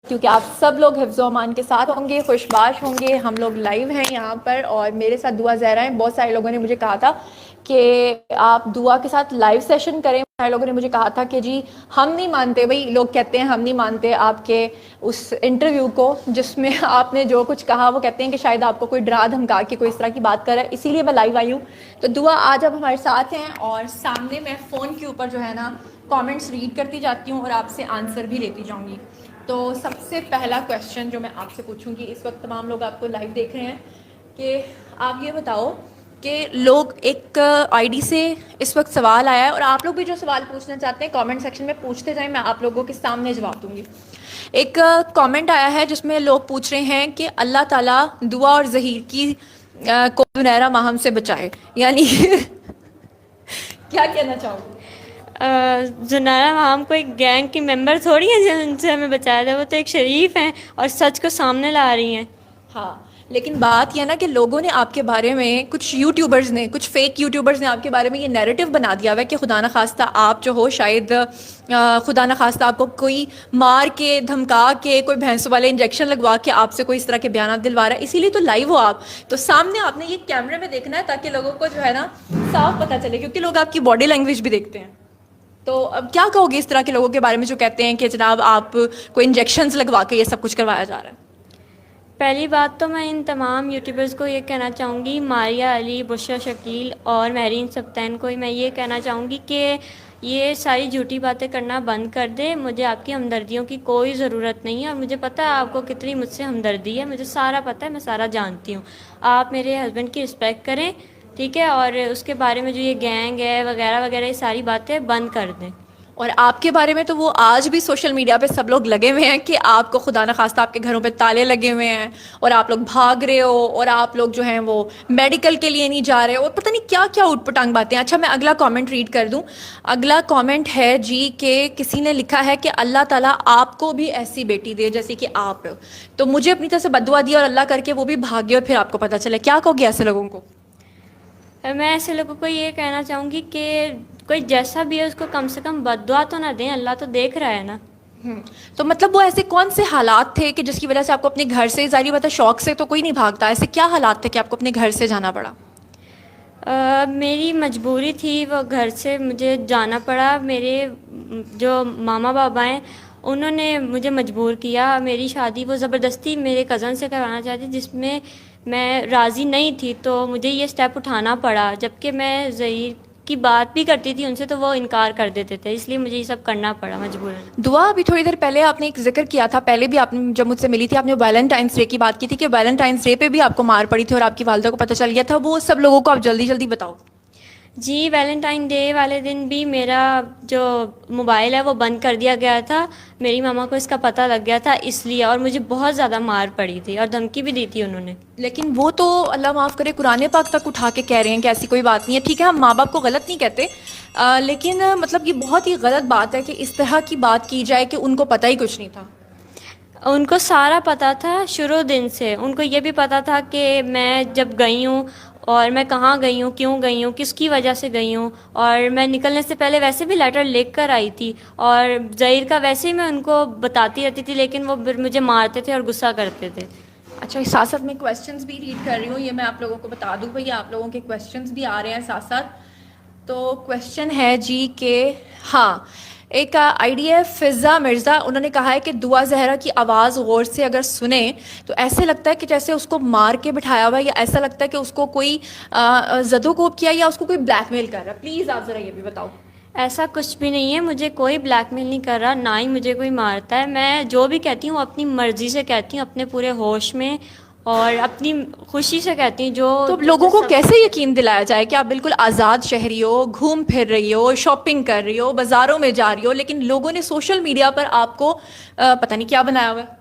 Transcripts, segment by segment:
کیونکہ آپ سب لوگ حفظ و امان کے ساتھ ہوں گے، خوشباش ہوں گے. ہم لوگ لائیو ہیں یہاں پر اور میرے ساتھ دعا زہرا ہیں. بہت سارے لوگوں نے مجھے کہا تھا کہ آپ دعا کے ساتھ لائیو سیشن کریں. سارے لوگوں نے مجھے کہا تھا کہ جی ہم نہیں مانتے، بھائی لوگ کہتے ہیں ہم نہیں مانتے آپ کے اس انٹرویو کو جس میں آپ نے جو کچھ کہا. وہ کہتے ہیں کہ شاید آپ کو کوئی ڈرا دھمکا کے کوئی اس طرح کی بات کر رہا ہے، اسی لیے میں لائیو آئی ہوں. تو دعا آج آپ ہمارے ساتھ ہیں اور سامنے میں فون کے اوپر جو ہے نا کامنٹس ریڈ کرتی جاتی ہوں اور آپ سے آنسر بھی لیتی جاؤں گی. تو سب سے پہلا کویشچن جو میں آپ سے پوچھوں گی، اس وقت تمام لوگ آپ کو لائیو دیکھ رہے ہیں، کہ آپ یہ بتاؤ کہ لوگ ایک آئی ڈی سے اس وقت سوال آیا ہے اور آپ لوگ بھی جو سوال پوچھنا چاہتے ہیں کامنٹ سیکشن میں پوچھتے جائیں، میں آپ لوگوں کے سامنے جواب دوں گی. ایک کامنٹ آیا ہے جس میں لوگ پوچھ رہے ہیں کہ اللہ تعالیٰ دعا اور ظہیر کی کو زنیرہ ماہم سے بچائے، یعنی کیا کہنا چاہوں گی؟ زنارہ ہم کوئی گینگ کی ممبر تھوڑی ہیں جن سے ہمیں بچایا جائے، وہ تو ایک شریف ہیں اور سچ کو سامنے لا رہی ہیں. ہاں لیکن بات یہ نا کہ لوگوں نے آپ کے بارے میں، کچھ یوٹیوبرز نے، کچھ فیک یوٹیوبرز نے آپ کے بارے میں یہ نیریٹو بنا دیا ہوا ہے کہ خدا نخواستہ آپ جو ہو شاید خدا نخواستہ آپ کو کوئی مار کے دھمکا کے کوئی بھینسوں والے انجیکشن لگوا کے آپ سے کوئی اس طرح کے بیانات دلوا رہا ہے. اسی لیے تو لائیو ہو آپ، تو سامنے آپ نے یہ کیمرے میں دیکھنا ہے تاکہ لوگوں کو جو ہے نا صاف پتہ چلے، کیونکہ لوگ آپ کی باڈی لینگویج بھی دیکھتے ہیں. تو اب کیا کہو گے اس طرح کے لوگوں کے بارے میں جو کہتے ہیں کہ جناب آپ کو انجیکشنز لگوا کے یہ سب کچھ کروایا جا رہا ہے؟ پہلی بات تو میں ان تمام یوٹیوبرز کو یہ کہنا چاہوں گی، ماریہ علی، بشرا شکیل اور مہرین سبطین کو میں یہ کہنا چاہوں گی کہ یہ ساری جھوٹی باتیں کرنا بند کر دے. مجھے آپ کی ہمدردیوں کی کوئی ضرورت نہیں ہے اور مجھے پتہ ہے آپ کو کتنی مجھ سے ہمدردی ہے، مجھے سارا پتہ ہے، میں سارا جانتی ہوں. آپ میرے ہسبینڈ کی رسپیکٹ کریں، ٹھیک ہے، اور اس کے بارے میں جو یہ گینگ ہے وغیرہ وغیرہ یہ ساری باتیں بند کر دیں. اور آپ کے بارے میں تو وہ آج بھی سوشل میڈیا پہ سب لوگ لگے ہوئے ہیں کہ آپ کو خدا نخواستہ آپ کے گھروں پہ تالے لگے ہوئے ہیں اور آپ لوگ بھاگ رہے ہو اور آپ لوگ جو ہیں وہ میڈیکل کے لیے نہیں جا رہے اور پتہ نہیں کیا کیا اوٹ پٹانگ باتیں. اچھا میں اگلا کامنٹ ریڈ کر دوں. اگلا کامنٹ ہے جی کہ کسی نے لکھا ہے کہ اللہ تعالیٰ آپ کو بھی ایسی بیٹی دے جیسے کہ آپ، تو مجھے اپنی طرف سے بد دعا دی اور اللہ کر کے وہ بھی بھاگے اور پھر آپ کو پتہ چلے. کیا کہو گے ایسے لوگوں کو؟ میں ایسے لوگوں کو یہ کہنا چاہوں گی کہ کوئی جیسا بھی ہے اس کو کم سے کم بد دعا تو نہ دیں، اللہ تو دیکھ رہا ہے نا. تو مطلب وہ ایسے کون سے حالات تھے کہ جس کی وجہ سے آپ کو اپنے گھر سے، ظاہری بات ہے شوق سے تو کوئی نہیں بھاگتا، ایسے کیا حالات تھے کہ آپ کو اپنے گھر سے جانا پڑا؟ میری مجبوری تھی، وہ گھر سے مجھے جانا پڑا. میرے جو ماما بابا ہیں انہوں نے مجھے مجبور کیا. میری شادی وہ زبردستی میرے کزن سے کروانا چاہتی جس میں میں راضی نہیں تھی، تو مجھے یہ سٹیپ اٹھانا پڑا. جبکہ میں ظہیر کی بات بھی کرتی تھی ان سے تو وہ انکار کر دیتے تھے، اس لیے مجھے یہ سب کرنا پڑا مجبوراً. دعا ابھی تھوڑی دیر پہلے آپ نے ایک ذکر کیا تھا، پہلے بھی آپ نے جب مجھ سے ملی تھی آپ نے ویلنٹائنس ڈے کی بات کی تھی کہ ویلنٹائنس ڈے پہ بھی آپ کو مار پڑی تھی اور آپ کی والدہ کو پتہ چل گیا تھا. وہ سب لوگوں کو آپ جلدی جلدی بتاؤ. جی ویلنٹائن ڈے والے دن بھی میرا جو موبائل ہے وہ بند کر دیا گیا تھا. میری ماما کو اس کا پتہ لگ گیا تھا اس لیے، اور مجھے بہت زیادہ مار پڑی تھی اور دھمکی بھی دی تھی انہوں نے. لیکن وہ تو اللہ معاف کرے قرآن پاک تک اٹھا کے کہہ رہے ہیں کہ ایسی کوئی بات نہیں ہے. ٹھیک ہے ہم ماں باپ کو غلط نہیں کہتے، لیکن مطلب یہ بہت ہی غلط بات ہے کہ اس طرح کی بات کی جائے کہ ان کو پتہ ہی کچھ نہیں تھا. ان کو سارا پتہ تھا شروع دن سے. ان کو یہ بھی پتہ تھا کہ میں جب گئی ہوں اور میں کہاں گئی ہوں، کیوں گئی ہوں، کس کی وجہ سے گئی ہوں، اور میں نکلنے سے پہلے ویسے بھی لیٹر لکھ کر آئی تھی. اور ظہیر کا ویسے ہی میں ان کو بتاتی رہتی تھی لیکن وہ پھر مجھے مارتے تھے اور غصہ کرتے تھے. اچھا ساتھ ساتھ میں کویسچنز بھی ریڈ کر رہی ہوں، یہ میں آپ لوگوں کو بتا دوں بھائی آپ لوگوں کے کویسچنز بھی آ رہے ہیں ساتھ ساتھ. تو کویسچن ہے جی کہ ہاں ایک آئی ڈی ہے فضا مرزا، انہوں نے کہا ہے کہ دعا زہرا کی آواز غور سے اگر سنیں تو ایسے لگتا ہے کہ جیسے اس کو مار کے بٹھایا ہوا ہے، یا ایسا لگتا ہے کہ اس کو کوئی زد و کوب کیا یا اس کو کوئی بلیک میل کر رہا ہے. پلیز آپ ذرا یہ بھی بتاؤ. ایسا کچھ بھی نہیں ہے، مجھے کوئی بلیک میل نہیں کر رہا، نہ ہی مجھے کوئی مارتا ہے. میں جو بھی کہتی ہوں اپنی مرضی سے کہتی ہوں، اپنے پورے ہوش میں اور اپنی خوشی سے کہتی ہوں. جو تو لوگوں کو کیسے یقین دلایا جائے کہ آپ بالکل آزاد شہری ہو، گھوم پھر رہی ہو، شاپنگ کر رہی ہو، بازاروں میں جا رہی ہو، لیکن لوگوں نے سوشل میڈیا پر آپ کو پتہ نہیں کیا بنایا ہوا ہے؟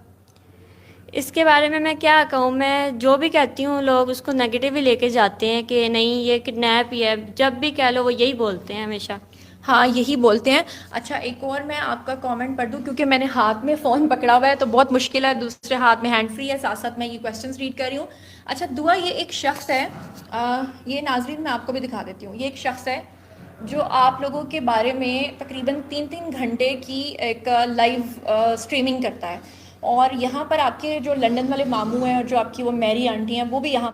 اس کے بارے میں کیا کہوں، میں جو بھی کہتی ہوں لوگ اس کو نیگیٹو ہی لے کے جاتے ہیں کہ نہیں یہ کڈنیپ ہی ہے. جب بھی کہہ لو وہ یہی بولتے ہیں ہمیشہ. ہاں یہی بولتے ہیں. اچھا ایک اور میں آپ کا کامنٹ پڑھ دوں کیونکہ میں نے ہاتھ میں فون پکڑا ہوا ہے تو بہت مشکل ہے، دوسرے ہاتھ میں ہینڈ فری ہے، ساتھ ساتھ میں یہ کویسچنس ریڈ کر رہی ہوں. اچھا دعا یہ ایک شخص ہے، یہ ناظرین میں آپ کو بھی دکھا دیتی ہوں. یہ ایک شخص ہے جو آپ لوگوں کے بارے میں تقریباً 3 گھنٹے کی ایک لائیو اسٹریمنگ کرتا ہے. اور یہاں پر آپ کے جو لندن والے ماموں ہیں اور جو آپ کی وہ میری آنٹی ہیں وہ بھی یہاں